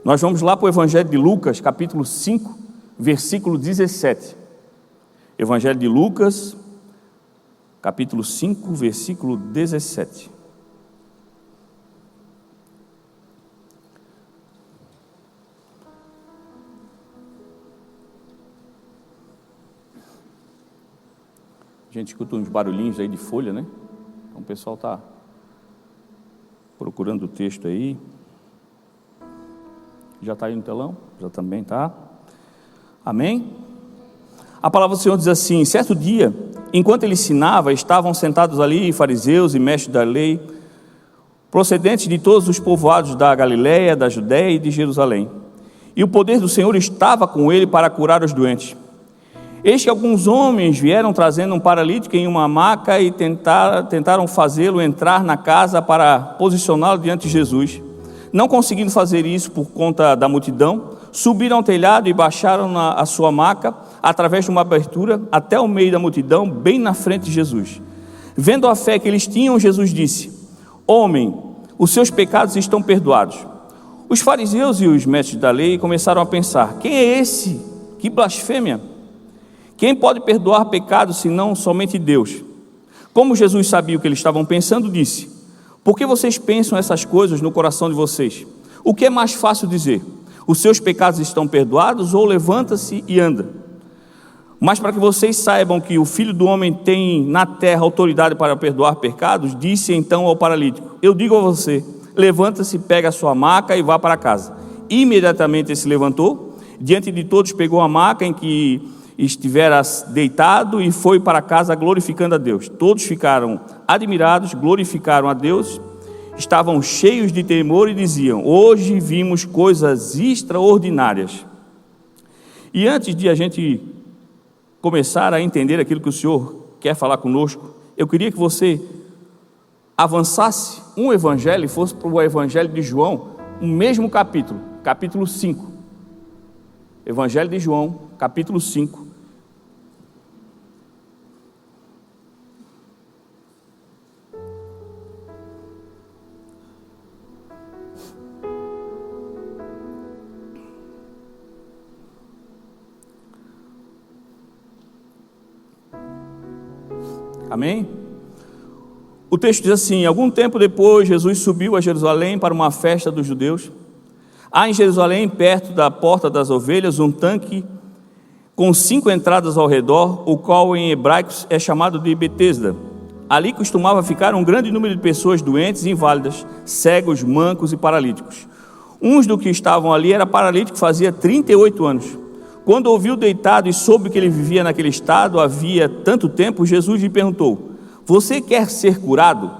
Nós vamos lá para o Evangelho de Lucas, capítulo 5, versículo 17. Evangelho de Lucas, capítulo 5, versículo 17. A gente escuta uns barulhinhos aí de folha, né? Então o pessoal está procurando o texto aí. Já está aí no telão? Já também está. Amém? A palavra do Senhor diz assim: certo dia, enquanto ele ensinava, estavam sentados ali fariseus e mestres da lei, procedentes de todos os povoados da Galiléia, da Judéia e de Jerusalém. E o poder do Senhor estava com ele para curar os doentes. Eis que alguns homens vieram trazendo um paralítico em uma maca e tentaram fazê-lo entrar na casa para posicioná-lo diante de Jesus. Não conseguindo fazer isso por conta da multidão, subiram ao telhado e baixaram a sua maca através de uma abertura até o meio da multidão, bem na frente de Jesus. Vendo a fé que eles tinham, Jesus disse: homem, os seus pecados estão perdoados. Os fariseus e os mestres da lei começaram a pensar: quem é esse? Que blasfêmia! Quem pode perdoar pecados senão somente Deus? Como Jesus sabia o que eles estavam pensando, disse: por que vocês pensam essas coisas no coração de vocês? O que é mais fácil dizer? Os seus pecados estão perdoados, ou levanta-se e anda? Mas para que vocês saibam que o Filho do Homem tem na terra autoridade para perdoar pecados, disse então ao paralítico: eu digo a você, levanta-se, pega a sua maca e vá para casa. Imediatamente ele se levantou, diante de todos pegou a maca em que estivera deitado e foi para casa glorificando a Deus. Todos ficaram admirados, glorificaram a Deus, estavam cheios de temor e diziam: hoje vimos coisas extraordinárias. E antes de a gente começar a entender aquilo que o Senhor quer falar conosco, eu queria que você avançasse um evangelho e fosse para o Evangelho de João, o mesmo capítulo, capítulo 5. Evangelho de João, capítulo 5. Amém? O texto diz assim: algum tempo depois, Jesus subiu a Jerusalém para uma festa dos judeus. Há em Jerusalém, perto da porta das ovelhas, um tanque com 5 entradas ao redor, o qual em hebraico é chamado de Betesda. Ali costumava ficar um grande número de pessoas doentes e inválidas, cegos, mancos e paralíticos. Uns do que estavam ali era paralítico, fazia 38 anos. Quando ouviu deitado e soube que ele vivia naquele estado havia tanto tempo, Jesus lhe perguntou: você quer ser curado?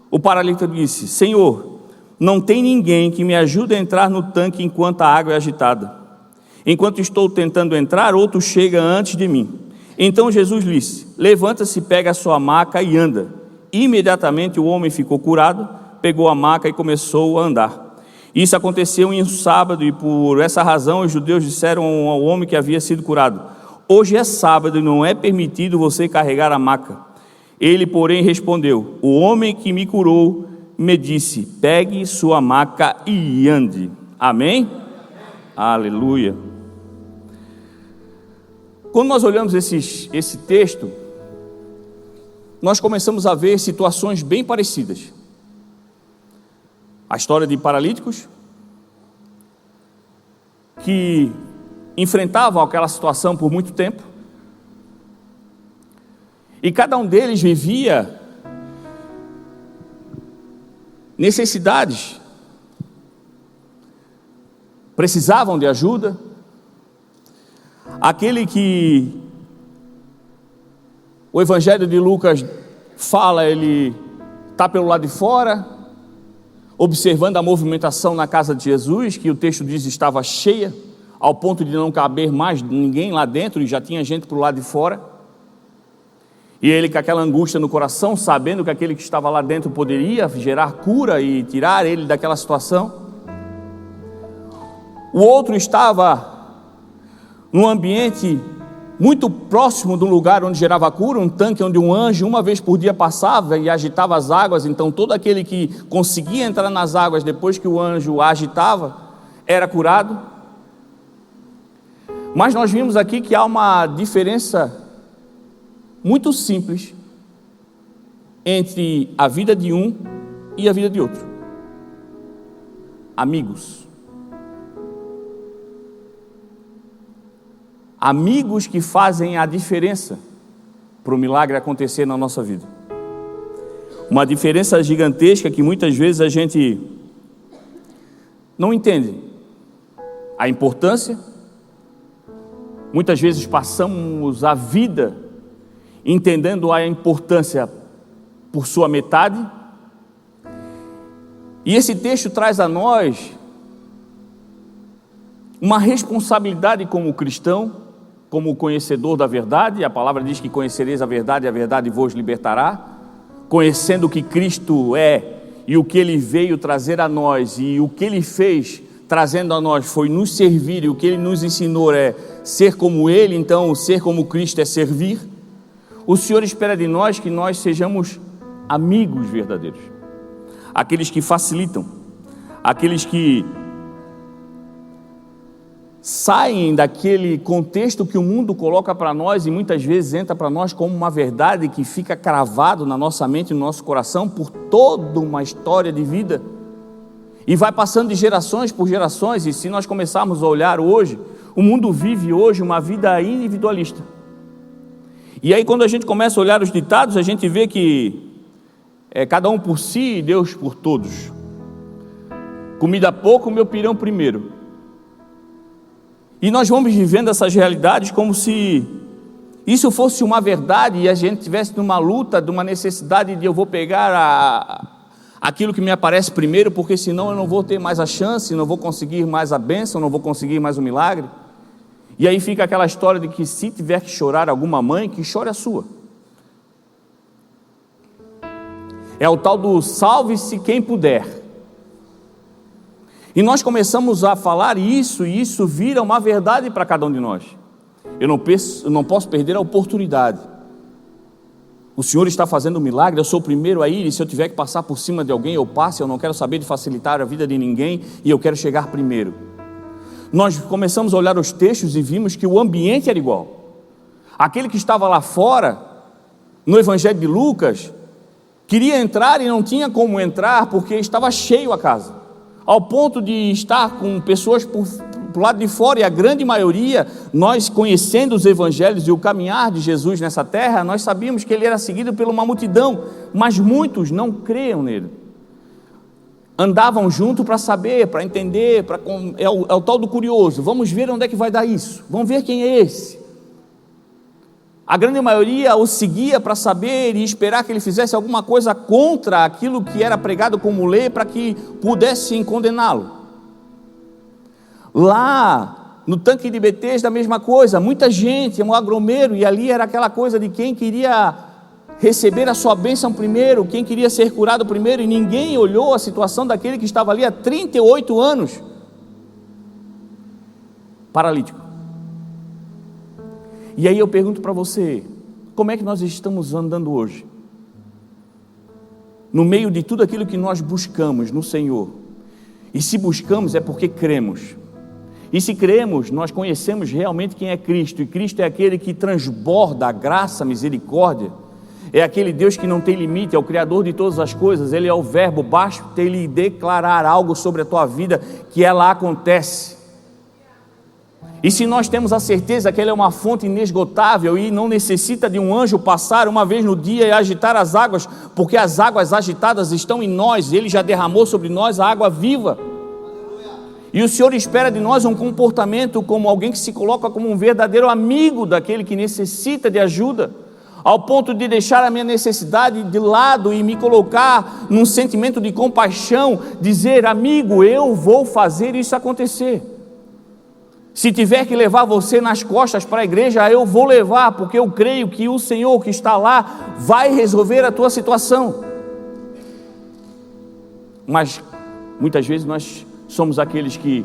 O paralítico disse: Senhor, não tem ninguém que me ajude a entrar no tanque enquanto a água é agitada. Enquanto estou tentando entrar, outro chega antes de mim. Então Jesus disse: levanta-se, pega a sua maca e anda. Imediatamente o homem ficou curado, pegou a maca e começou a andar. Isso aconteceu em um sábado, e por essa razão os judeus disseram ao homem que havia sido curado: hoje é sábado e não é permitido você carregar a maca. Ele, porém, respondeu: o homem que me curou me disse: pegue sua maca e ande. Amém? Aleluia. Quando nós olhamos esse texto, nós começamos a ver situações bem parecidas. A história de paralíticos que enfrentavam aquela situação por muito tempo, e cada um deles vivia necessidades, precisavam de ajuda. Aquele que o Evangelho de Lucas fala, ele está pelo lado de fora, observando a movimentação na casa de Jesus, que o texto diz estava cheia, ao ponto de não caber mais ninguém lá dentro, e já tinha gente para o lado de fora. E ele com aquela angústia no coração, sabendo que aquele que estava lá dentro poderia gerar cura e tirar ele daquela situação. O outro estava num ambiente muito próximo do lugar onde gerava cura, um tanque onde um anjo uma vez por dia passava e agitava as águas. Então todo aquele que conseguia entrar nas águas depois que o anjo a agitava, era curado. Mas nós vimos aqui que há uma diferença muito simples entre a vida de um e a vida de outro. Amigos. Amigos que fazem a diferença para o milagre acontecer na nossa vida. Uma diferença gigantesca que muitas vezes a gente não entende a importância. Muitas vezes passamos a vida entendendo a importância por sua metade. E esse texto traz a nós uma responsabilidade como cristão, como conhecedor da verdade. A palavra diz que conhecereis a verdade vos libertará. Conhecendo o que Cristo é e o que Ele veio trazer a nós e o que Ele fez trazendo a nós foi nos servir, e o que Ele nos ensinou é ser como Ele. Então ser como Cristo é servir. O Senhor espera de nós que nós sejamos amigos verdadeiros, aqueles que facilitam, aqueles que saem daquele contexto que o mundo coloca para nós e muitas vezes entra para nós como uma verdade que fica cravado na nossa mente e no nosso coração por toda uma história de vida e vai passando de gerações por gerações. E se nós começarmos a olhar hoje, o mundo vive hoje uma vida individualista. E aí quando a gente começa a olhar os ditados, a gente vê que é cada um por si e Deus por todos. Comida pouco, meu pirão primeiro. E nós vamos vivendo essas realidades como se isso fosse uma verdade e a gente estivesse numa luta, de uma necessidade de eu vou pegar aquilo que me aparece primeiro, porque senão eu não vou ter mais a chance, não vou conseguir mais a bênção, não vou conseguir mais o milagre. E aí fica aquela história de que se tiver que chorar alguma mãe, que chore a sua. É o tal do salve-se quem puder. E nós começamos a falar isso, e isso vira uma verdade para cada um de nós. Eu não posso perder a oportunidade. O Senhor está fazendo um milagre, eu sou o primeiro a ir, e se eu tiver que passar por cima de alguém, eu passo. Eu não quero saber de facilitar a vida de ninguém, e eu quero chegar primeiro. Nós começamos a olhar os textos e vimos que o ambiente era igual. Aquele que estava lá fora, no Evangelho de Lucas, queria entrar e não tinha como entrar, porque estava cheio a casa. Ao ponto de estar com pessoas por lado de fora, e a grande maioria, nós conhecendo os evangelhos e o caminhar de Jesus nessa terra, nós sabíamos que ele era seguido por uma multidão, mas muitos não criam nele. Andavam junto para saber, para entender, é o tal do curioso. Vamos ver onde é que vai dar isso, vamos ver quem é esse. A grande maioria o seguia para saber e esperar que ele fizesse alguma coisa contra aquilo que era pregado como lei, para que pudessem condená-lo. Lá no tanque de Betesda, a mesma coisa, muita gente, um aglomero, e ali era aquela coisa de quem queria receber a sua bênção primeiro, quem queria ser curado primeiro, e ninguém olhou a situação daquele que estava ali há 38 anos, paralítico. E aí eu pergunto para você, como é que nós estamos andando hoje? No meio de tudo aquilo que nós buscamos no Senhor. E se buscamos é porque cremos. E se cremos, nós conhecemos realmente quem é Cristo. E Cristo é aquele que transborda a graça, a misericórdia. É aquele Deus que não tem limite, é o Criador de todas as coisas. Ele é o verbo, basta ele declarar algo sobre a tua vida, que ela acontece. E se nós temos a certeza que Ele é uma fonte inesgotável e não necessita de um anjo passar uma vez no dia e agitar as águas, porque as águas agitadas estão em nós, Ele já derramou sobre nós a água viva. E o Senhor espera de nós um comportamento como alguém que se coloca como um verdadeiro amigo daquele que necessita de ajuda, ao ponto de deixar a minha necessidade de lado e me colocar num sentimento de compaixão, dizer: amigo, eu vou fazer isso acontecer. Se tiver que levar você nas costas para a igreja, eu vou levar, porque eu creio que o Senhor que está lá vai resolver a tua situação. Mas muitas vezes nós somos aqueles que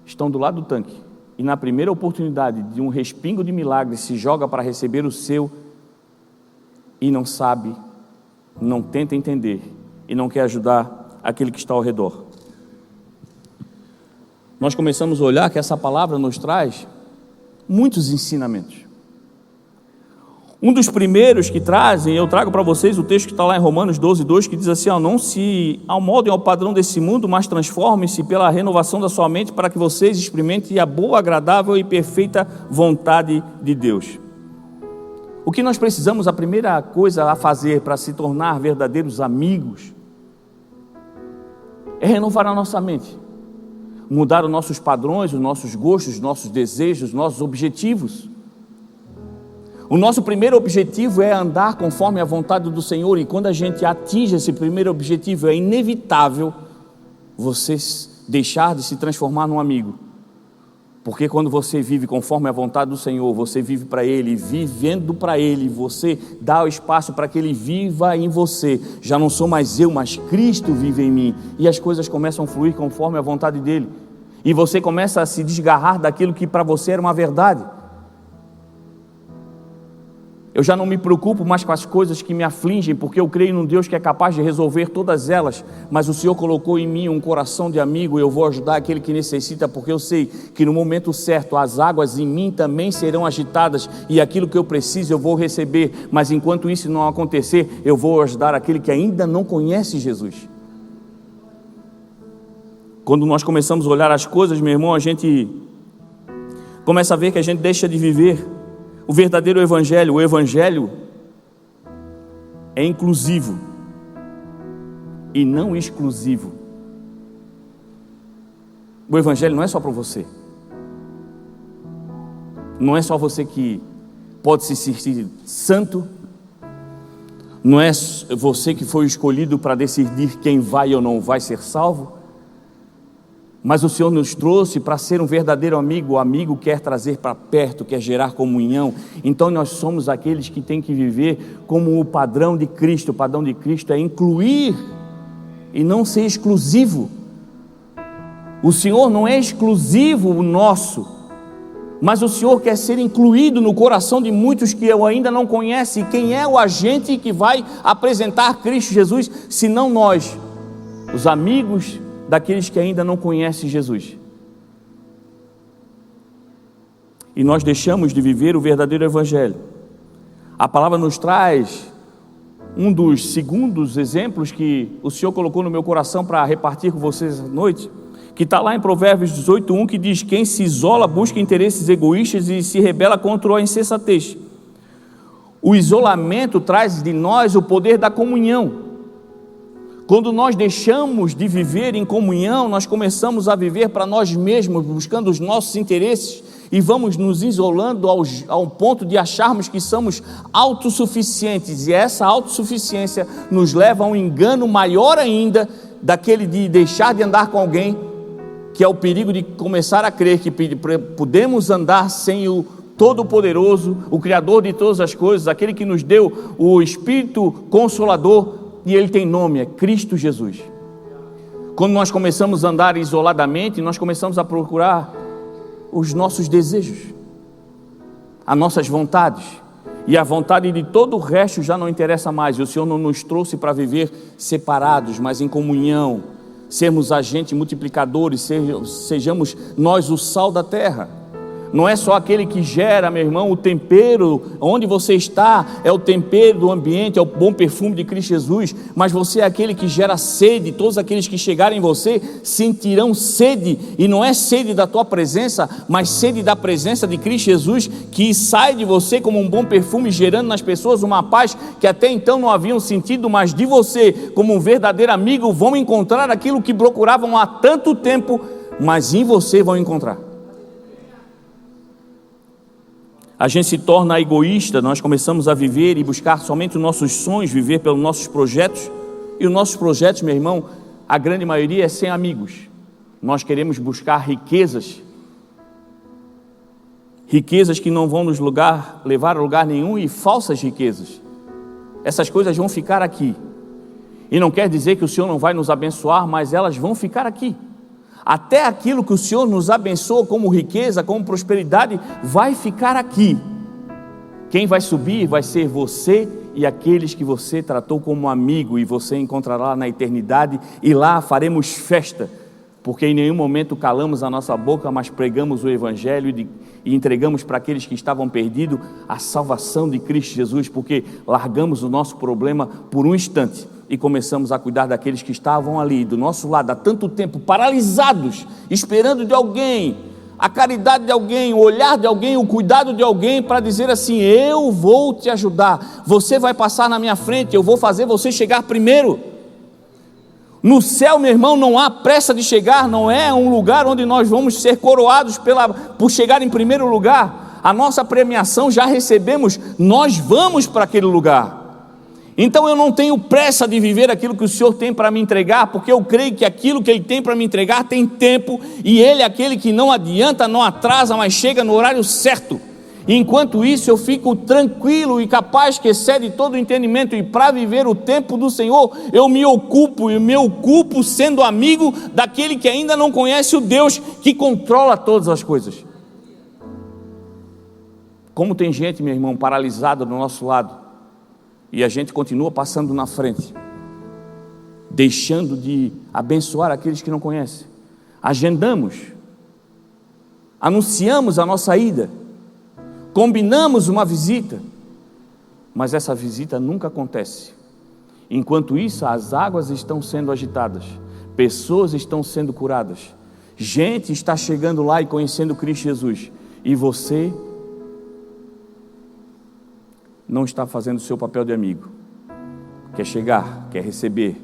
estão do lado do tanque e na primeira oportunidade de um respingo de milagre se joga para receber o seu e não sabe, não tenta entender e não quer ajudar aquele que está ao redor. nós começamos a olhar que essa palavra nos traz muitos ensinamentos. Um dos primeiros que trazem, eu trago para vocês o texto que está lá em Romanos 12:2, que diz assim: não se amoldem ao padrão desse mundo, mas transformem-se pela renovação da sua mente, para que vocês experimentem a boa, agradável e perfeita vontade de Deus. O que nós precisamos, a primeira coisa a fazer para se tornar verdadeiros amigos, é renovar a nossa mente, mudar os nossos padrões, os nossos gostos, os nossos desejos, os nossos objetivos. O nosso primeiro objetivo é andar conforme a vontade do Senhor, e quando a gente atinge esse primeiro objetivo, é inevitável você deixar de se transformar num amigo, porque quando você vive conforme a vontade do Senhor, você vive para Ele, vivendo para Ele, você dá o espaço para que Ele viva em você. Já não sou mais eu, mas Cristo vive em mim, e as coisas começam a fluir conforme a vontade dEle, e você começa a se desgarrar daquilo que para você era uma verdade. Eu já não me preocupo mais com as coisas que me afligem, porque eu creio num Deus que é capaz de resolver todas elas, mas o Senhor colocou em mim um coração de amigo, e eu vou ajudar aquele que necessita, porque eu sei que no momento certo as águas em mim também serão agitadas, e aquilo que eu preciso eu vou receber, mas enquanto isso não acontecer, eu vou ajudar aquele que ainda não conhece Jesus. Quando nós começamos a olhar as coisas, meu irmão, a gente começa a ver que a gente deixa de viver o verdadeiro evangelho. O evangelho é inclusivo e não exclusivo. O evangelho não é só para você. Não é só você que pode se sentir santo. Não é você que foi escolhido para decidir quem vai ou não vai ser salvo. Mas o Senhor nos trouxe para ser um verdadeiro amigo. O amigo quer trazer para perto, quer gerar comunhão. Então nós somos aqueles que têm que viver como o padrão de Cristo. O padrão de Cristo é incluir e não ser exclusivo. O Senhor não é exclusivo nosso, mas o Senhor quer ser incluído no coração de muitos que eu ainda não conhece. Quem é o agente que vai apresentar Cristo Jesus, senão nós, os amigos daqueles que ainda não conhecem Jesus? E nós deixamos de viver o verdadeiro evangelho. A palavra nos traz um dos segundos exemplos que o Senhor colocou no meu coração para repartir com vocês essa noite, que está lá em Provérbios 18:1, que diz: quem se isola busca interesses egoístas e se rebela contra a insensatez. O isolamento traz de nós o poder da comunhão. Quando nós deixamos de viver em comunhão, nós começamos a viver para nós mesmos, buscando os nossos interesses, e vamos nos isolando ao ponto de acharmos que somos autossuficientes, e essa autossuficiência nos leva a um engano maior ainda, daquele de deixar de andar com alguém, que é o perigo de começar a crer que podemos andar sem o Todo-Poderoso, o Criador de todas as coisas, aquele que nos deu o Espírito Consolador, e Ele tem nome, é Cristo Jesus. Quando nós começamos a andar isoladamente, nós começamos a procurar os nossos desejos, as nossas vontades, e a vontade de todo o resto já não interessa mais. E o Senhor não nos trouxe para viver separados, mas em comunhão, sermos agentes multiplicadores, sejamos nós o sal da terra. Não é só aquele que gera, meu irmão, o tempero, onde você está, é o tempero do ambiente, é o bom perfume de Cristo Jesus, mas você é aquele que gera sede. Todos aqueles que chegarem em você sentirão sede, e não é sede da tua presença, mas sede da presença de Cristo Jesus, que sai de você como um bom perfume, gerando nas pessoas uma paz que até então não haviam sentido, mas de você, como um verdadeiro amigo, vão encontrar aquilo que procuravam há tanto tempo, mas em você vão encontrar. A gente se torna egoísta, nós começamos a viver e buscar somente os nossos sonhos, viver pelos nossos projetos, e os nossos projetos, meu irmão, a grande maioria é sem amigos. Nós queremos buscar riquezas que não vão nos levar a lugar nenhum, e falsas riquezas. Essas coisas vão ficar aqui, e não quer dizer que o Senhor não vai nos abençoar, mas elas vão ficar aqui. Até aquilo que o Senhor nos abençoa como riqueza, como prosperidade, vai ficar aqui. Quem vai subir vai ser você e aqueles que você tratou como amigo, e você encontrará na eternidade, e lá faremos festa porque em nenhum momento calamos a nossa boca, mas pregamos o Evangelho e entregamos para aqueles que estavam perdidos a salvação de Cristo Jesus, porque largamos o nosso problema por um instante e começamos a cuidar daqueles que estavam ali do nosso lado há tanto tempo, paralisados, esperando de alguém, a caridade de alguém, o olhar de alguém, o cuidado de alguém, para dizer assim: eu vou te ajudar, você vai passar na minha frente, eu vou fazer você chegar primeiro. No céu, meu irmão, não há pressa de chegar, não é um lugar onde nós vamos ser coroados por chegar em primeiro lugar. A nossa premiação já recebemos, nós vamos para aquele lugar. Então eu não tenho pressa de viver aquilo que o Senhor tem para me entregar, porque eu creio que aquilo que Ele tem para me entregar tem tempo, e Ele é aquele que não adianta, não atrasa, mas chega no horário certo. Enquanto isso eu fico tranquilo e capaz que excede todo o entendimento, e para viver o tempo do Senhor eu me ocupo sendo amigo daquele que ainda não conhece o Deus que controla todas as coisas. Como tem gente, meu irmão, paralisada do nosso lado, e a gente continua passando na frente, deixando de abençoar aqueles que não conhecem. Agendamos, anunciamos a nossa ida, combinamos uma visita, mas essa visita nunca acontece. Enquanto isso, as águas estão sendo agitadas, pessoas estão sendo curadas, gente está chegando lá e conhecendo Cristo Jesus, e você não está fazendo o seu papel de amigo. Quer chegar, quer receber,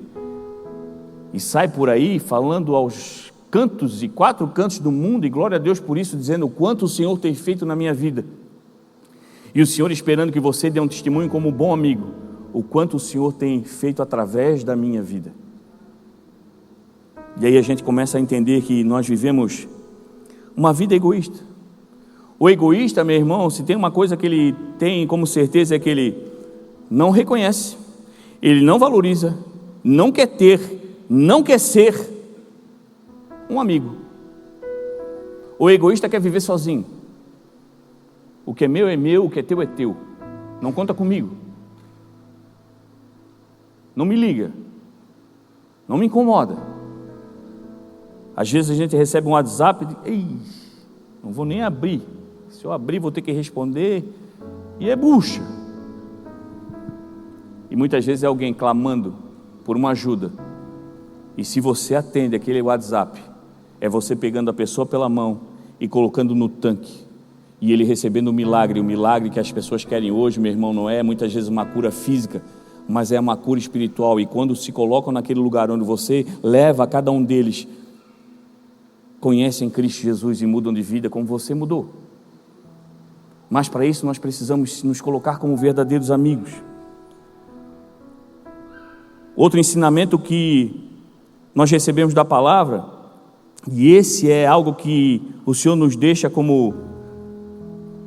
e sai por aí falando aos cantos e quatro cantos do mundo, e glória a Deus por isso, dizendo o quanto o Senhor tem feito na minha vida. E o Senhor esperando que você dê um testemunho como bom amigo, o quanto o Senhor tem feito através da minha vida. E aí a gente começa a entender que nós vivemos uma vida egoísta. O egoísta, meu irmão, se tem uma coisa que ele tem como certeza, é que ele não reconhece, ele não valoriza, não quer ter, não quer ser um amigo. O egoísta quer viver sozinho. O que é meu, o que é teu, não conta comigo, não me liga, não me incomoda. Às vezes a gente recebe um WhatsApp e diz: não vou nem abrir, se eu abrir vou ter que responder, e é bucha. E muitas vezes é alguém clamando por uma ajuda, e se você atende aquele WhatsApp, é você pegando a pessoa pela mão e colocando no tanque, e ele recebendo o milagre que as pessoas querem hoje, meu irmão, não é muitas vezes uma cura física, mas é uma cura espiritual. E quando se colocam naquele lugar onde você leva a cada um deles, conhecem Cristo Jesus e mudam de vida como você mudou. Mas para isso nós precisamos nos colocar como verdadeiros amigos. Outro ensinamento que nós recebemos da palavra, e esse é algo que o Senhor nos deixa como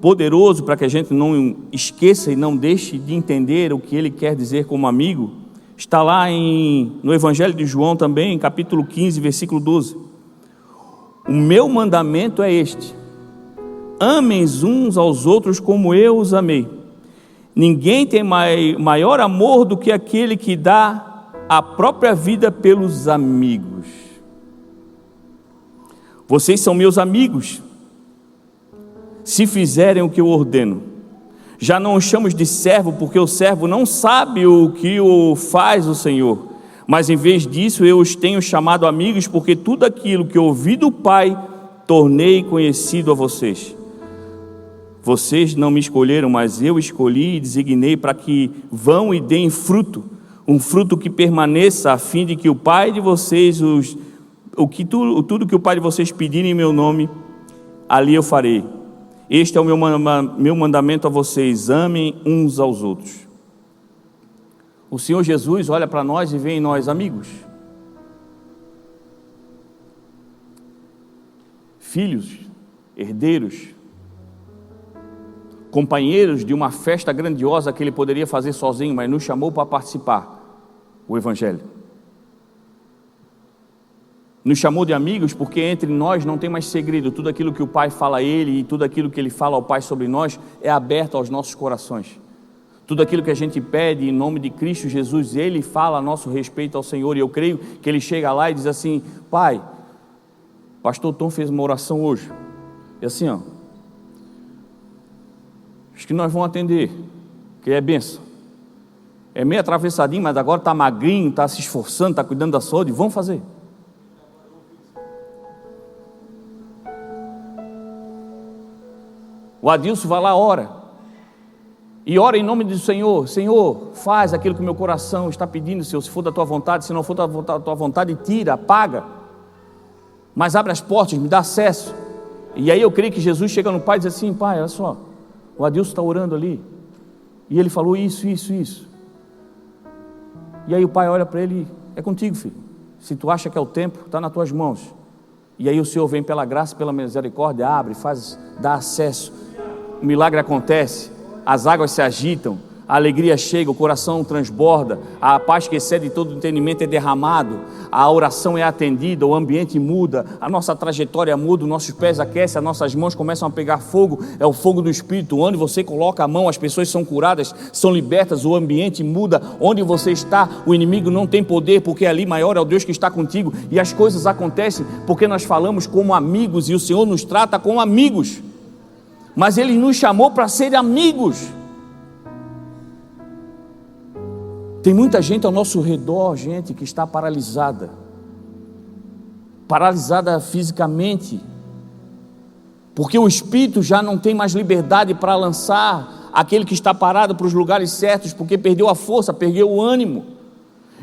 poderoso para que a gente não esqueça e não deixe de entender o que Ele quer dizer como amigo, está lá no Evangelho de João também, capítulo 15, versículo 12. O meu mandamento é este: amem uns aos outros como eu os amei. Ninguém tem maior amor do que aquele que dá a própria vida pelos amigos. Vocês são meus amigos se fizerem o que eu ordeno. Já não os chamo de servo, porque o servo não sabe o que faz o Senhor, mas em vez disso eu os tenho chamado amigos, porque tudo aquilo que ouvi do Pai tornei conhecido a vocês. Vocês não me escolheram, mas eu escolhi e designei para que vão e deem fruto, um fruto que permaneça, a fim de que o Pai de vocês, tudo que o Pai de vocês pedirem em meu nome, ali eu farei. Este é o meu mandamento a vocês: amem uns aos outros. O Senhor Jesus olha para nós e vê em nós amigos, filhos, herdeiros, companheiros de uma festa grandiosa que Ele poderia fazer sozinho, mas nos chamou para participar, o Evangelho. Nos chamou de amigos porque entre nós não tem mais segredo. Tudo aquilo que o Pai fala a Ele e tudo aquilo que Ele fala ao Pai sobre nós é aberto aos nossos corações. Tudo aquilo que a gente pede em nome de Cristo Jesus, Ele fala a nosso respeito ao Senhor. E eu creio que Ele chega lá e diz assim: Pai, O pastor Tom fez uma oração hoje. E assim, ó. Acho que nós vamos atender, que é benção. É meio atravessadinho, mas agora está magrinho, está se esforçando, está cuidando da saúde. Vamos fazer. O Adilson vai lá, ora. E ora em nome do Senhor. Senhor, faz aquilo que o meu coração está pedindo, Senhor. Se for da tua vontade, se não for da tua vontade, tira, apaga. Mas abre as portas, me dá acesso. E aí eu creio que Jesus chega no pai e diz assim: pai, olha só, o Adilson está orando ali. E ele falou isso. E aí o pai olha para ele: é contigo, filho. Se tu acha que é o tempo, está nas tuas mãos. E aí o Senhor vem pela graça, pela misericórdia, abre, faz, dá acesso. O milagre acontece, as águas se agitam, a alegria chega, o coração transborda, a paz que excede todo entendimento é derramado, a oração é atendida, o ambiente muda, a nossa trajetória muda, os nossos pés aquecem, as nossas mãos começam a pegar fogo, é o fogo do Espírito. Onde você coloca a mão, as pessoas são curadas, são libertas, o ambiente muda. Onde você está, o inimigo não tem poder, porque ali maior é o Deus que está contigo. E as coisas acontecem porque nós falamos como amigos, e o Senhor nos trata como amigos, mas Ele nos chamou para ser amigos. Tem muita gente ao nosso redor, gente, que está paralisada fisicamente, porque o Espírito já não tem mais liberdade para lançar aquele que está parado para os lugares certos, porque perdeu a força, perdeu o ânimo.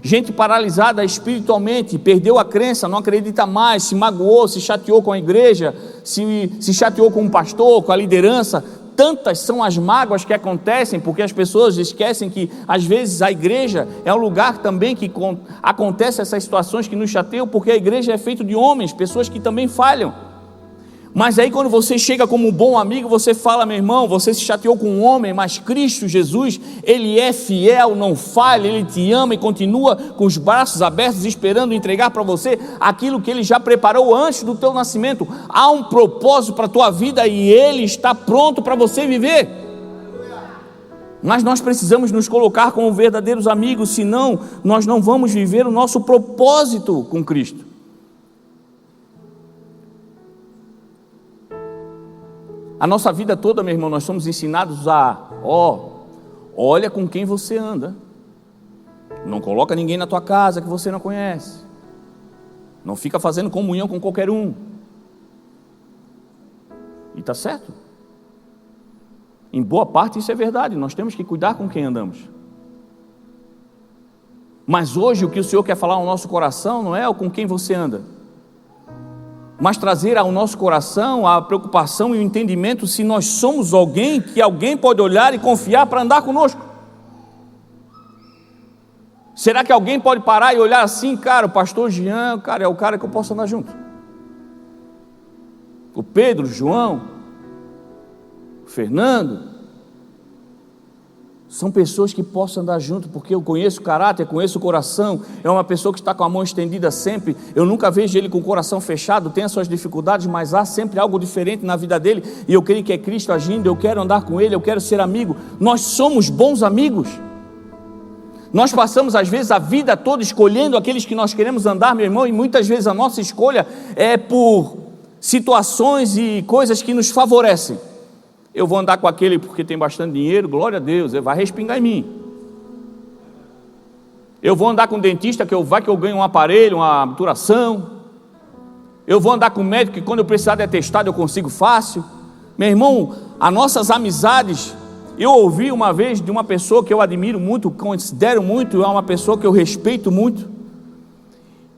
Gente paralisada espiritualmente, perdeu a crença, não acredita mais, se magoou, se chateou com a igreja, se chateou com o pastor, com a liderança. Tantas são as mágoas que acontecem, porque as pessoas esquecem que às vezes a igreja é um lugar também que acontece essas situações que nos chateiam, porque a igreja é feita de homens, pessoas que também falham. Mas aí quando você chega como um bom amigo, você fala: meu irmão, você se chateou com um homem, mas Cristo Jesus, Ele é fiel, não falha, Ele te ama e continua com os braços abertos, esperando entregar para você aquilo que Ele já preparou antes do teu nascimento. Há um propósito para a tua vida e Ele está pronto para você viver. Mas nós precisamos nos colocar como verdadeiros amigos, senão nós não vamos viver o nosso propósito com Cristo. A nossa vida toda, meu irmão, nós somos ensinados a, olha com quem você anda, não coloca ninguém na tua casa que você não conhece, não fica fazendo comunhão com qualquer um, e está certo, em boa parte isso é verdade, nós temos que cuidar com quem andamos. Mas hoje o que o Senhor quer falar ao nosso coração não é o com quem você anda, mas trazer ao nosso coração a preocupação e o entendimento se nós somos alguém que alguém pode olhar e confiar para andar conosco. Será que alguém pode parar e olhar assim: cara, o pastor Jean, cara, é o cara que eu posso andar junto? O Pedro, o João, o Fernando, são pessoas que posso andar junto, porque eu conheço o caráter, conheço o coração. É uma pessoa que está com a mão estendida sempre. Eu nunca vejo ele com o coração fechado, tem as suas dificuldades, mas há sempre algo diferente na vida dele, e eu creio que é Cristo agindo. Eu quero andar com ele, eu quero ser amigo. Nós somos bons amigos. Nós passamos às vezes a vida toda escolhendo aqueles que nós queremos andar, meu irmão, e muitas vezes a nossa escolha é por situações e coisas que nos favorecem. Eu vou andar com aquele porque tem bastante dinheiro, glória a Deus, ele vai respingar em mim. Eu vou andar com o dentista que eu ganho um aparelho, uma obturação. Eu vou andar com o médico que quando eu precisar de atestado eu consigo fácil. Meu irmão, as nossas amizades, eu ouvi uma vez de uma pessoa que eu admiro muito, considero muito, é uma pessoa que eu respeito muito.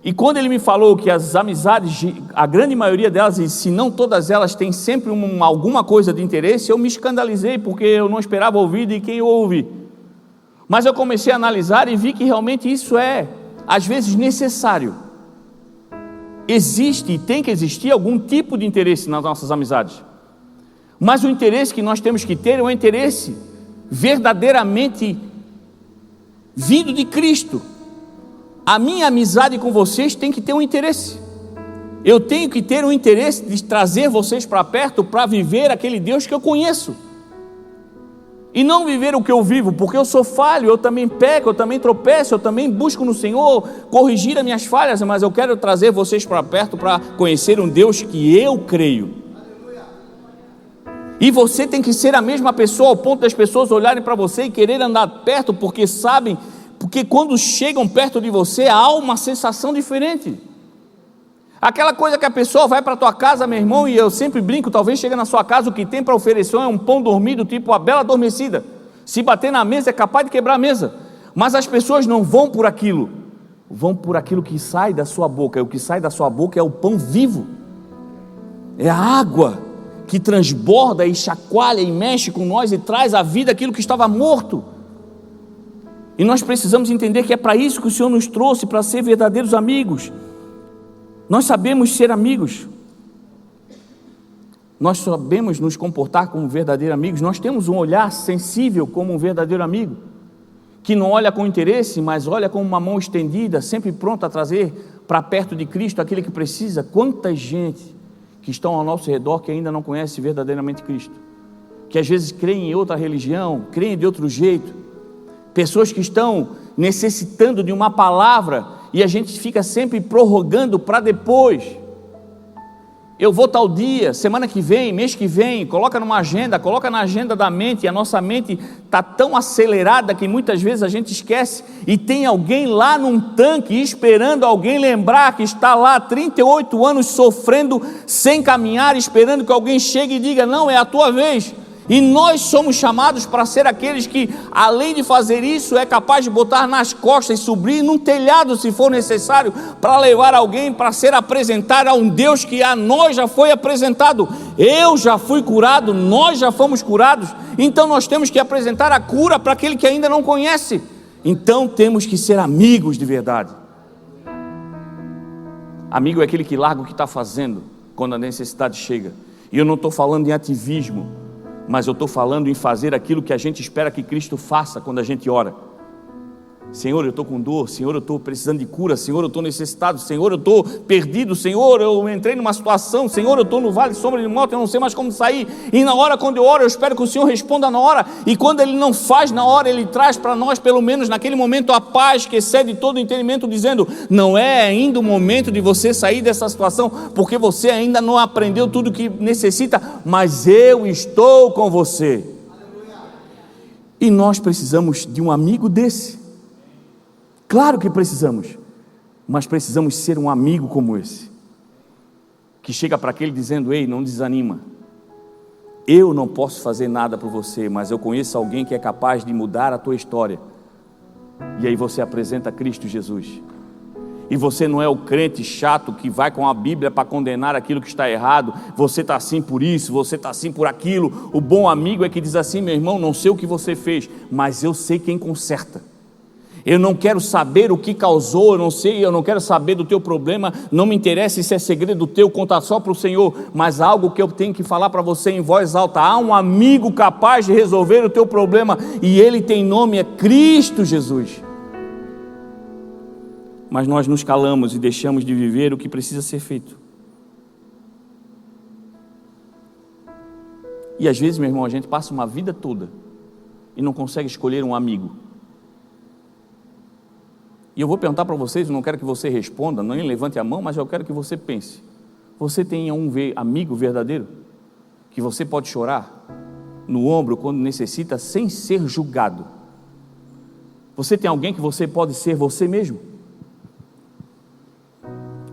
E quando ele me falou que as amizades, a grande maioria delas, e se não todas elas, têm sempre alguma coisa de interesse, eu me escandalizei, porque eu não esperava ouvir de quem eu ouvi. Mas eu comecei a analisar e vi que realmente isso é, às vezes, necessário. Existe e tem que existir algum tipo de interesse nas nossas amizades. Mas o interesse que nós temos que ter é um interesse verdadeiramente vindo de Cristo. A minha amizade com vocês tem que ter um interesse. Eu tenho que ter um interesse de trazer vocês para perto para viver aquele Deus que eu conheço. e não viver o que eu vivo, porque eu sou falho, eu também peco, eu também tropeço, eu também busco no Senhor corrigir as minhas falhas, mas eu quero trazer vocês para perto para conhecer um Deus que eu creio. E você tem que ser a mesma pessoa, ao ponto das pessoas olharem para você e querer andar perto, porque sabem, porque quando chegam perto de você há uma sensação diferente. Aquela coisa que a pessoa vai para a tua casa, meu irmão, e eu sempre brinco, talvez chega na sua casa, o que tem para oferecer é um pão dormido, tipo a bela adormecida. Se bater na mesa é capaz de quebrar a mesa. Mas as pessoas não vão por aquilo, vão por aquilo que sai da sua boca. E o que sai da sua boca é o pão vivo, é a água que transborda e chacoalha e mexe com nós e traz à vida aquilo que estava morto. E nós precisamos entender que é para isso que o Senhor nos trouxe, para ser verdadeiros amigos. Nós sabemos ser amigos, nós sabemos nos comportar como verdadeiros amigos, nós temos um olhar sensível como um verdadeiro amigo, que não olha com interesse, mas olha com uma mão estendida, sempre pronto a trazer para perto de Cristo aquele que precisa. Quanta gente que estão ao nosso redor que ainda não conhece verdadeiramente Cristo, que às vezes creem em outra religião, creem de outro jeito, pessoas que estão necessitando de uma palavra, e a gente fica sempre prorrogando para depois. Eu vou tal dia, semana que vem, mês que vem, coloca numa agenda, coloca na agenda da mente, e a nossa mente está tão acelerada que muitas vezes a gente esquece, e tem alguém lá num tanque esperando alguém lembrar que está lá há 38 anos sofrendo, sem caminhar, esperando que alguém chegue e diga, não, é a tua vez. E nós somos chamados para ser aqueles que, além de fazer isso, é capaz de botar nas costas e subir num telhado, se for necessário, para levar alguém para ser apresentado a um Deus que a nós já foi apresentado. Eu já fui curado, nós já fomos curados, então nós temos que apresentar a cura para aquele que ainda não conhece. Então temos que ser amigos de verdade. Amigo é aquele que larga o que está fazendo quando a necessidade chega. E eu não estou falando em ativismo, mas eu estou falando em fazer aquilo que a gente espera que Cristo faça quando a gente ora. Senhor, eu estou com dor, Senhor, eu estou precisando de cura, Senhor, eu estou necessitado, Senhor, eu estou perdido, Senhor, eu entrei numa situação, Senhor, eu estou no vale de sombra de morte, eu não sei mais como sair, e na hora quando eu oro, eu espero que o Senhor responda na hora, e quando Ele não faz na hora, Ele traz para nós, pelo menos naquele momento, a paz que excede todo o entendimento, dizendo, não é ainda o momento de você sair dessa situação, porque você ainda não aprendeu tudo o que necessita, mas eu estou com você. E nós precisamos de um amigo desse. Claro que precisamos, mas precisamos ser um amigo como esse, que chega para aquele dizendo, ei, não desanima, eu não posso fazer nada por você, mas eu conheço alguém que é capaz de mudar a tua história, e aí você apresenta Cristo Jesus, e você não é o crente chato que vai com a Bíblia para condenar aquilo que está errado, você está assim por isso, você está assim por aquilo. O bom amigo é que diz assim, meu irmão, não sei o que você fez, mas eu sei quem conserta. Eu não quero saber o que causou, eu não quero saber do teu problema, não me interessa se é segredo teu, conta só para o Senhor, mas algo que eu tenho que falar para você em voz alta, há um amigo capaz de resolver o teu problema, e ele tem nome, é Cristo Jesus. Mas nós nos calamos e deixamos de viver o que precisa ser feito. E às vezes, meu irmão, a gente passa uma vida toda e não consegue escolher um amigo. E eu vou perguntar para vocês, eu não quero que você responda, nem levante a mão, mas eu quero que você pense. Você tem um amigo verdadeiro? Que você pode chorar no ombro quando necessita, sem ser julgado? Você tem alguém que você pode ser você mesmo?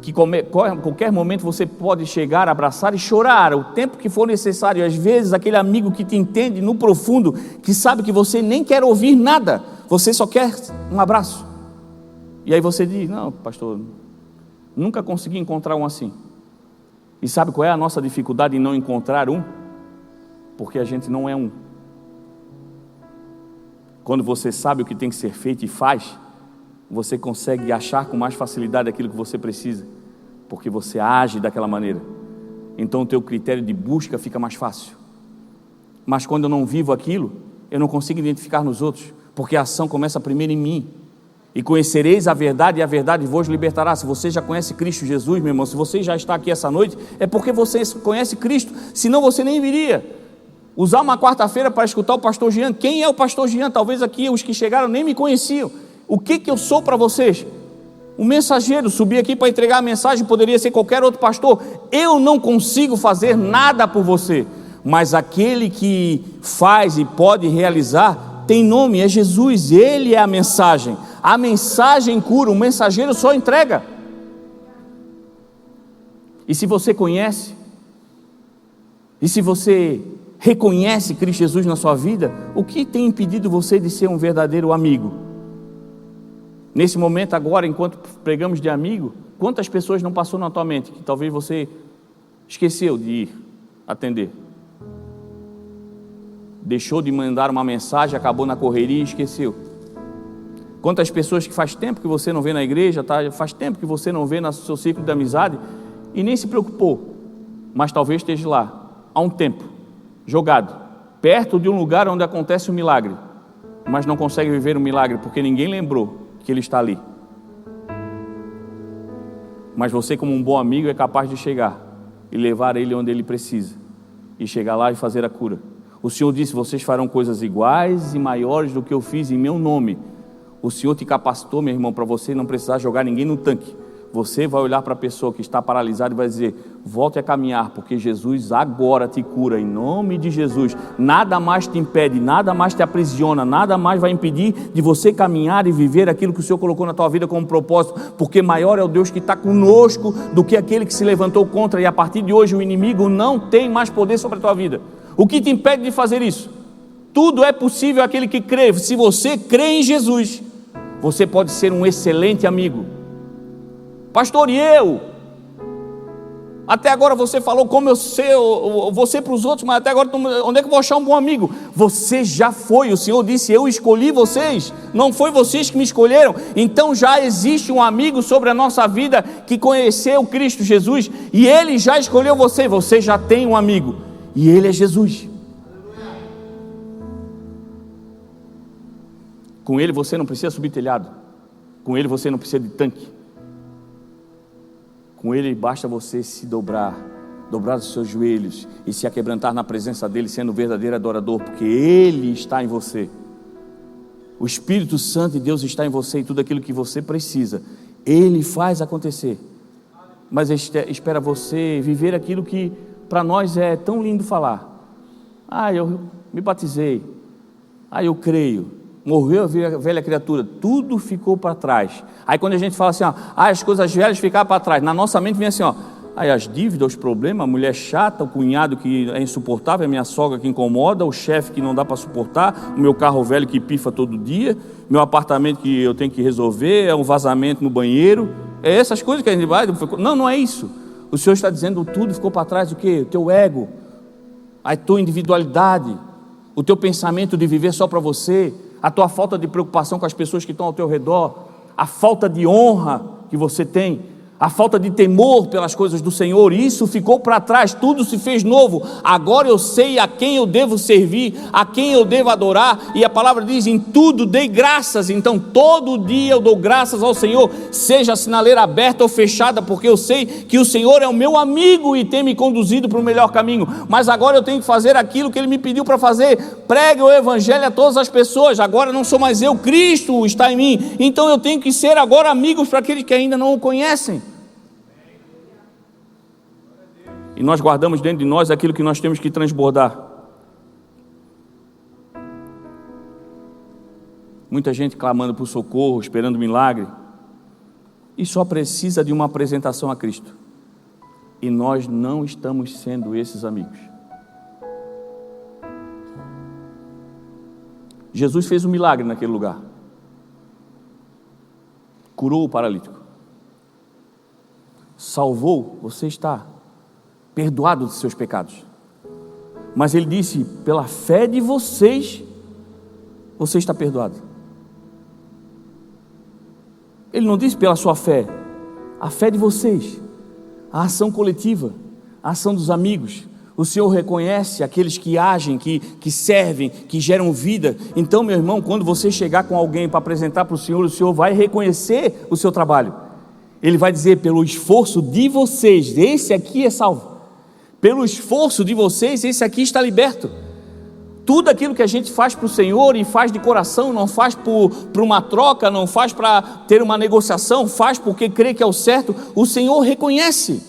Que a qualquer momento você pode chegar, abraçar e chorar, o tempo que for necessário. Às vezes aquele amigo que te entende no profundo, que sabe que você nem quer ouvir nada, você só quer um abraço. E aí você diz, não, pastor, nunca consegui encontrar um assim. E sabe qual é a nossa dificuldade em não encontrar um? Porque a gente não é um. Quando você sabe o que tem que ser feito e faz, você consegue achar com mais facilidade aquilo que você precisa, porque você age daquela maneira. Então o teu critério de busca fica mais fácil. Mas quando eu não vivo aquilo, eu não consigo identificar nos outros, porque a ação começa primeiro em mim. E conhecereis a verdade, e a verdade vos libertará. Se você já conhece Cristo Jesus, meu irmão, se você já está aqui essa noite, é porque você conhece Cristo, senão você nem viria. usar uma quarta-feira para escutar o pastor Jean. Quem é o pastor Jean? Talvez aqui os que chegaram nem me conheciam. O que eu sou para vocês? Um mensageiro. Subi aqui para entregar a mensagem, poderia ser qualquer outro pastor. Eu não consigo fazer nada por você, mas aquele que faz e pode realizar tem nome, é Jesus. Ele é a mensagem cura, o mensageiro só entrega. E se você conhece, e se você reconhece Cristo Jesus na sua vida, o que tem impedido você de ser um verdadeiro amigo? Nesse momento agora, enquanto pregamos de amigo, quantas pessoas não passou na tua mente, que talvez você esqueceu de ir atender? Deixou de mandar uma mensagem, acabou na correria e esqueceu. Quantas pessoas que faz tempo que você não vê na igreja, faz tempo que você não vê no seu ciclo de amizade e nem se preocupou, mas talvez esteja lá, há um tempo, jogado, perto de um lugar onde acontece um milagre, mas não consegue viver um milagre, porque ninguém lembrou que ele está ali. Mas você, como um bom amigo, é capaz de chegar e levar ele onde ele precisa, e chegar lá e fazer a cura. O Senhor disse: vocês farão coisas iguais e maiores do que eu fiz em meu nome. O Senhor te capacitou, meu irmão, para você não precisar jogar ninguém no tanque. Você vai olhar para a pessoa que está paralisada e vai dizer: volte a caminhar, porque Jesus agora te cura, em nome de Jesus. Nada mais te impede, nada mais te aprisiona, nada mais vai impedir de você caminhar e viver aquilo que o Senhor colocou na tua vida como propósito, porque maior é o Deus que está conosco do que aquele que se levantou contra, e a partir de hoje o inimigo não tem mais poder sobre a tua vida. O que te impede de fazer isso? Tudo é possível àquele que crê. Se você crê em Jesus, você pode ser um excelente amigo. Pastor, e eu? Até agora você falou como eu sei, você para os outros, mas até agora onde é que eu vou achar um bom amigo? Você já foi, o Senhor disse: eu escolhi vocês, não foi vocês que me escolheram. Então já existe um amigo sobre a nossa vida que conheceu Cristo Jesus, e Ele já escolheu você. Você já tem um amigo, e Ele é Jesus. Com Ele você não precisa subir telhado, com Ele você não precisa de tanque. Com Ele basta você se dobrar os seus joelhos e se aquebrantar na presença dEle, sendo um verdadeiro adorador, porque Ele está em você. O Espírito Santo de Deus está em você, e tudo aquilo que você precisa, Ele faz acontecer. Mas espera você viver aquilo que para nós é tão lindo falar. Eu me batizei, eu creio. Morreu a velha criatura, tudo ficou para trás. Aí quando a gente fala assim, as coisas velhas ficaram para trás, na nossa mente vem assim, as dívidas, os problemas, a mulher chata, o cunhado que é insuportável, a minha sogra que incomoda, o chefe que não dá para suportar, o meu carro velho que pifa todo dia, meu apartamento que eu tenho que resolver, é um vazamento no banheiro, é essas coisas que a gente vai... Não é isso. O Senhor está dizendo, tudo ficou para trás, o quê? O teu ego, a tua individualidade, o teu pensamento de viver só para você, a tua falta de preocupação com as pessoas que estão ao teu redor, a falta de honra que você tem, a falta de temor pelas coisas do Senhor, isso ficou para trás, tudo se fez novo. Agora eu sei a quem eu devo servir, a quem eu devo adorar, e a palavra diz: em tudo dei graças. Então todo dia eu dou graças ao Senhor, seja a sinaleira aberta ou fechada, porque eu sei que o Senhor é o meu amigo e tem me conduzido para o melhor caminho. Mas agora eu tenho que fazer aquilo que Ele me pediu para fazer: pregue o Evangelho a todas as pessoas. Agora não sou mais eu, Cristo está em mim. Então eu tenho que ser agora amigos para aqueles que ainda não o conhecem. E nós guardamos dentro de nós aquilo que nós temos que transbordar. Muita gente clamando por socorro, esperando milagre, e só precisa de uma apresentação a Cristo. E nós não estamos sendo esses amigos. Jesus fez um milagre naquele lugar. Curou o paralítico. Salvou, você está perdoado dos seus pecados. Mas Ele disse: pela fé de vocês, você está perdoado. Ele não disse pela sua fé, a fé de vocês, a ação coletiva, a ação dos amigos. O Senhor reconhece aqueles que agem, que servem, que geram vida. Então, meu irmão, quando você chegar com alguém para apresentar para o Senhor vai reconhecer o seu trabalho. Ele vai dizer: pelo esforço de vocês, esse aqui é salvo. Pelo esforço de vocês, esse aqui está liberto. Tudo aquilo que a gente faz para o Senhor e faz de coração, não faz por uma troca, não faz para ter uma negociação, faz porque crê que é o certo, o Senhor reconhece.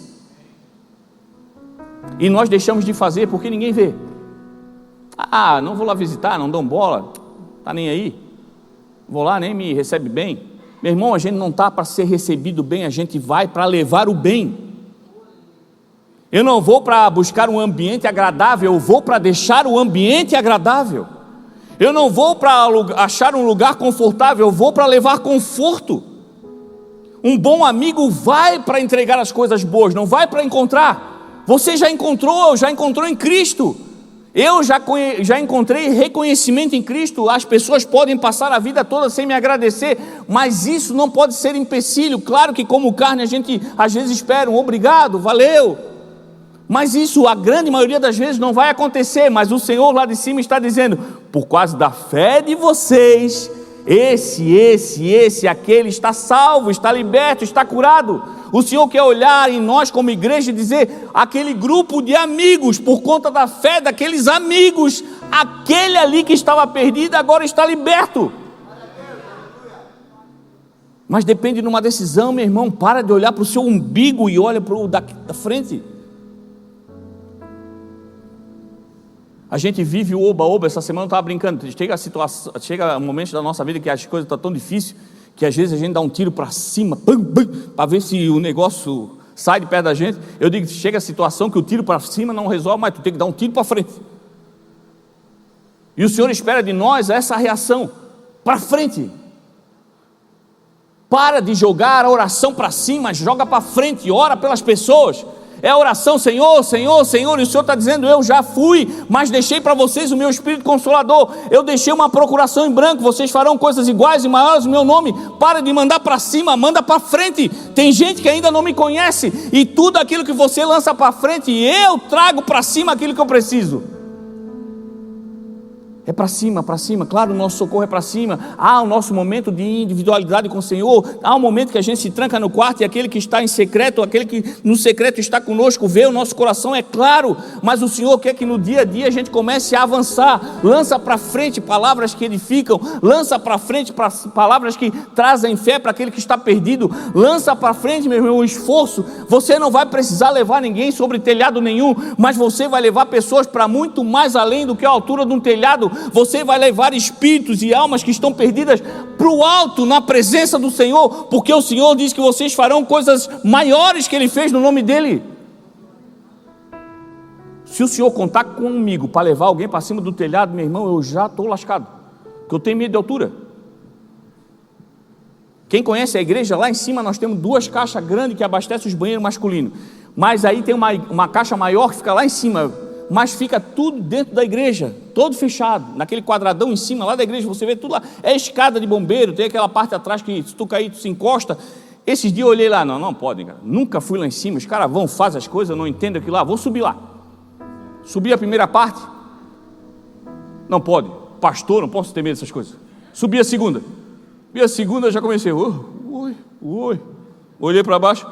E nós deixamos de fazer porque ninguém vê. Ah, não vou lá visitar, não dão bola, tá nem aí. Vou lá, nem me recebe bem. Meu irmão, a gente não está para ser recebido bem, a gente vai para levar o bem. Eu não vou para buscar um ambiente agradável, eu vou para deixar o ambiente agradável. Eu não vou para achar um lugar confortável, eu vou para levar conforto. Um bom amigo vai para entregar as coisas boas, não vai para encontrar. Você já encontrou em Cristo. Eu já encontrei reconhecimento em Cristo. As pessoas podem passar a vida toda sem me agradecer, mas isso não pode ser empecilho. Claro que como carne a gente às vezes espera um obrigado, valeu, mas isso a grande maioria das vezes não vai acontecer. Mas o Senhor lá de cima está dizendo: por causa da fé de vocês, aquele está salvo, está liberto, está curado. O Senhor quer olhar em nós como igreja e dizer: aquele grupo de amigos, por conta da fé daqueles amigos, aquele ali que estava perdido agora está liberto. Mas depende de uma decisão, meu irmão. Para de olhar para o seu umbigo e olha para o da frente. A gente vive o oba-oba. Essa semana eu estava brincando. Chega um momento da nossa vida que as coisas estão tão difíceis, que às vezes a gente dá um tiro para cima, para ver se o negócio sai de perto da gente. Eu digo, chega a situação que o tiro para cima não resolve, mas tu tem que dar um tiro para frente. E o Senhor espera de nós essa reação, para frente. Para de jogar a oração para cima, joga para frente, ora pelas pessoas. É a oração: Senhor, Senhor, Senhor. E o Senhor está dizendo: eu já fui, mas deixei para vocês o meu Espírito Consolador. Eu deixei uma procuração em branco. Vocês farão coisas iguais e maiores no meu nome. Para de mandar para cima, manda para frente. Tem gente que ainda não me conhece, e tudo aquilo que você lança para frente, eu trago para cima aquilo que eu preciso. É para cima, claro, o nosso socorro é para cima. Há o nosso momento de individualidade com o Senhor. Há um momento que a gente se tranca no quarto, e aquele que está em secreto, aquele que no secreto está conosco, vê o nosso coração, é claro. Mas o Senhor quer que no dia a dia a gente comece a avançar. Lança para frente palavras que edificam, lança para frente palavras que trazem fé para aquele que está perdido. Lança para frente, meu irmão, o esforço. Você não vai precisar levar ninguém sobre telhado nenhum, mas você vai levar pessoas para muito mais além do que a altura de um telhado. Você vai levar espíritos e almas que estão perdidas para o alto, na presença do Senhor, porque o Senhor diz que vocês farão coisas maiores que Ele fez no nome dEle. Se o Senhor contar comigo para levar alguém para cima do telhado, meu irmão, eu já estou lascado, porque eu tenho medo de altura. Quem conhece a igreja, lá em cima nós temos 2 caixas grandes que abastecem os banheiros masculinos, mas aí tem uma caixa maior que fica lá em cima, mas fica tudo dentro da igreja, todo fechado, naquele quadradão em cima lá da igreja. Você vê tudo lá, é escada de bombeiro, tem aquela parte atrás que se tu cair, tu se encosta. Esses dias eu olhei lá, não pode, cara. Nunca fui lá em cima, os caras vão, fazem as coisas, eu não entendo aquilo lá, vou subir lá. Subi a primeira parte, não pode, pastor, não posso ter medo dessas coisas. Subi a segunda, já comecei, olhei para baixo.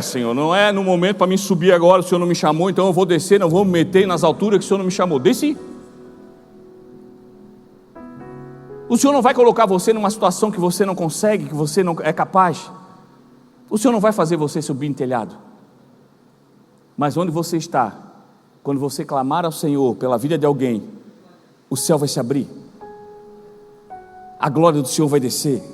Senhor, não é no momento para mim subir agora, o Senhor não me chamou, então eu vou descer, não vou me meter nas alturas que o Senhor não me chamou. Desci. O Senhor não vai colocar você numa situação que você não consegue, que você não é capaz. O Senhor não vai fazer você subir em telhado. Mas onde você está, quando você clamar ao Senhor pela vida de alguém, o céu vai se abrir, a glória do Senhor vai descer.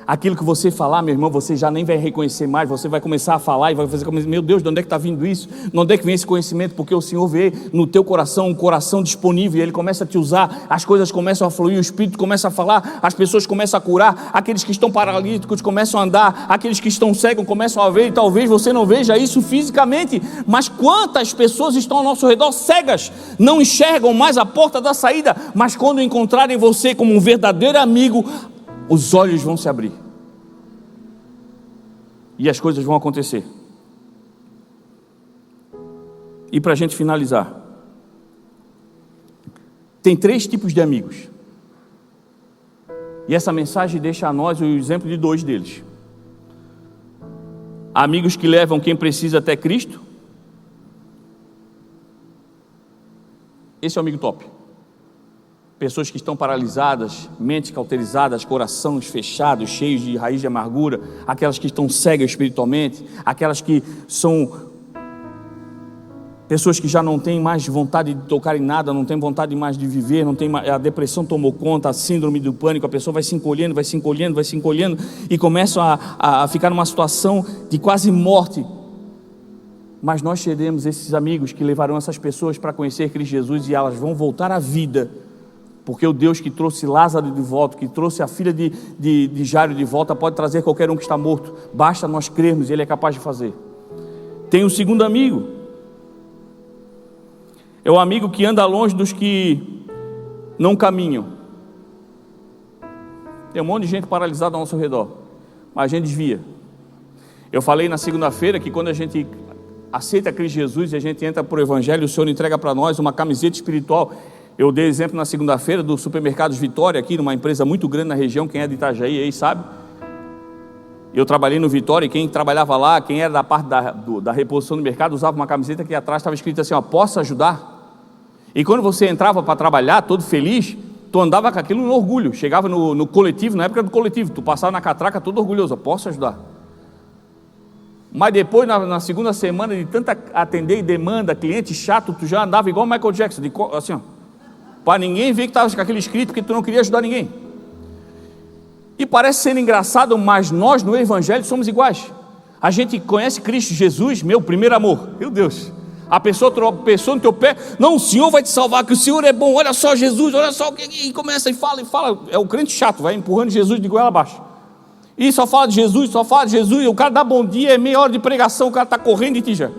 Aquilo que você falar, meu irmão, você já nem vai reconhecer mais. Você vai começar a falar e vai fazer como: meu Deus, de onde é que está vindo isso? De onde é que vem esse conhecimento? Porque o Senhor vê no teu coração um coração disponível, e Ele começa a te usar. As coisas começam a fluir, o Espírito começa a falar, as pessoas começam a curar, aqueles que estão paralíticos começam a andar, aqueles que estão cegos começam a ver. E talvez você não veja isso fisicamente, mas quantas pessoas estão ao nosso redor cegas, não enxergam mais a porta da saída, mas quando encontrarem você como um verdadeiro amigo, os olhos vão se abrir e as coisas vão acontecer. E para a gente finalizar, tem 3 tipos de amigos, e essa mensagem deixa a nós o exemplo de 2 deles. Amigos que levam quem precisa até Cristo. Esse é o amigo top. pessoas que estão paralisadas, mentes cauterizadas, corações fechados, cheios de raiz de amargura, aquelas que estão cegas espiritualmente, aquelas que são pessoas que já não têm mais vontade de tocar em nada, não têm vontade mais de viver, não tem mais, a depressão tomou conta, a síndrome do pânico, a pessoa vai se encolhendo e começa a ficar numa situação de quase morte. Mas nós teremos esses amigos que levarão essas pessoas para conhecer Cristo Jesus e elas vão voltar à vida, porque o Deus que trouxe Lázaro de volta, que trouxe a filha de Jairo de volta, pode trazer qualquer um que está morto, basta nós crermos e Ele é capaz de fazer. Tem o segundo amigo, é o amigo que anda longe dos que não caminham. Tem um monte de gente paralisada ao nosso redor, mas a gente desvia. Eu falei na segunda-feira que quando a gente aceita Cristo Jesus e a gente entra para o Evangelho, o Senhor entrega para nós uma camiseta espiritual. Eu dei exemplo na segunda-feira do Supermercados Vitória, aqui numa empresa muito grande na região. Quem é de Itajaí aí sabe. Eu trabalhei no Vitória e quem trabalhava lá, quem era da parte da reposição do mercado, usava uma camiseta que atrás estava escrito assim, ó, posso ajudar? E quando você entrava para trabalhar, todo feliz, tu andava com aquilo no orgulho. Chegava no coletivo, na época do coletivo, tu passava na catraca todo orgulhoso, posso ajudar? Mas depois, na segunda semana, de tanta atender e demanda, cliente chato, tu já andava igual o Michael Jackson, assim, ó, para ninguém ver que estava com aquele escrito, porque tu não queria ajudar ninguém. E parece ser engraçado, mas nós no Evangelho somos iguais. A gente conhece Cristo Jesus, meu primeiro amor, meu Deus. A pessoa tropeçou no teu pé, não, o Senhor vai te salvar, que o Senhor é bom, olha só Jesus, olha só, e começa e fala, é o crente chato, vai empurrando Jesus de goela abaixo. E só fala de Jesus, e o cara dá bom dia, é meia hora de pregação, o cara está correndo de ti já.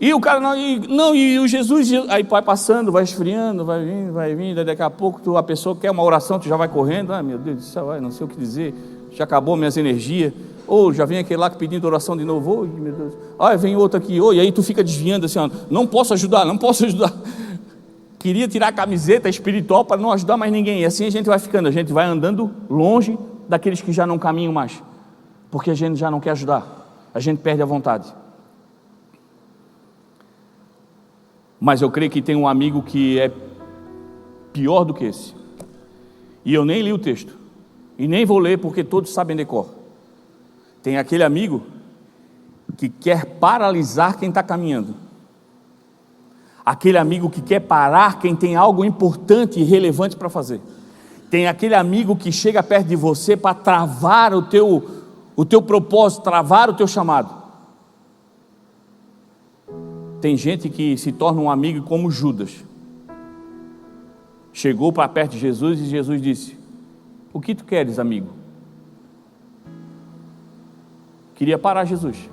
E o cara e o Jesus, aí vai passando, vai esfriando, vai vindo, daqui a pouco a pessoa quer uma oração, tu já vai correndo, meu Deus do céu, não sei o que dizer, já acabou minhas energias, ou já vem aquele lá pedindo oração de novo, meu Deus, vem outro aqui, e aí tu fica desviando assim, não posso ajudar, queria tirar a camiseta espiritual para não ajudar mais ninguém, e assim a gente vai ficando, a gente vai andando longe daqueles que já não caminham mais, porque a gente já não quer ajudar, a gente perde a vontade. Mas eu creio que tem um amigo que é pior do que esse, e eu nem li o texto, e nem vou ler porque todos sabem de cor. Tem aquele amigo que quer paralisar quem está caminhando, aquele amigo que quer parar quem tem algo importante e relevante para fazer. Tem aquele amigo que chega perto de você para travar o teu propósito, travar o teu chamado. Tem gente que se torna um amigo como Judas. Chegou para perto de Jesus e Jesus disse, o que tu queres, amigo? Queria parar Jesus.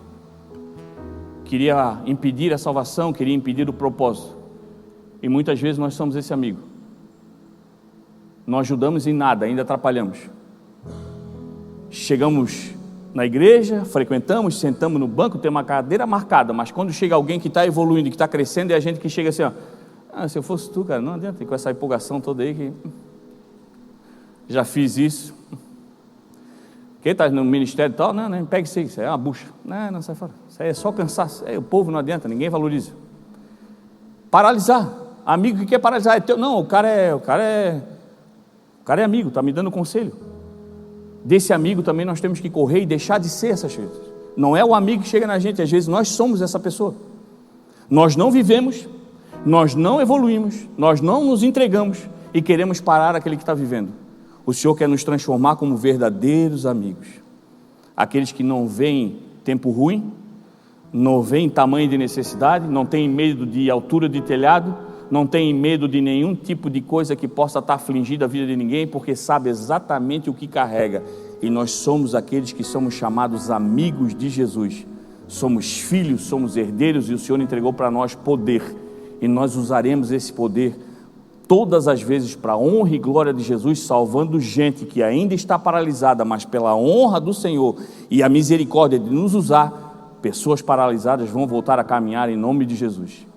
Queria impedir a salvação, queria impedir o propósito. E muitas vezes nós somos esse amigo. Não ajudamos em nada, ainda atrapalhamos. Chegamos na igreja, frequentamos, sentamos no banco, tem uma cadeira marcada, mas quando chega alguém que está evoluindo, que está crescendo, é a gente que chega assim, se eu fosse tu, cara, não adianta, com essa empolgação toda aí, que já fiz isso. Quem está no ministério e tal, não pega isso aí é uma bucha, não, sai fora, isso aí é só cansaço, o povo não adianta, ninguém valoriza. Paralisar, amigo que quer paralisar, é teu, não, o cara é amigo, está me dando conselho. Desse amigo também nós temos que correr e deixar de ser essas coisas. Não é o amigo que chega na gente, às vezes nós somos essa pessoa. Nós não vivemos, nós não evoluímos, nós não nos entregamos e queremos parar aquele que está vivendo. O Senhor quer nos transformar como verdadeiros amigos. Aqueles que não veem tempo ruim, não veem tamanho de necessidade, não têm medo de altura de telhado, não tem medo de nenhum tipo de coisa que possa estar afligindo a vida de ninguém, porque sabe exatamente o que carrega. E nós somos aqueles que somos chamados amigos de Jesus. Somos filhos, somos herdeiros, e o Senhor entregou para nós poder. E nós usaremos esse poder todas as vezes para a honra e glória de Jesus, salvando gente que ainda está paralisada, mas pela honra do Senhor e a misericórdia de nos usar, pessoas paralisadas vão voltar a caminhar em nome de Jesus.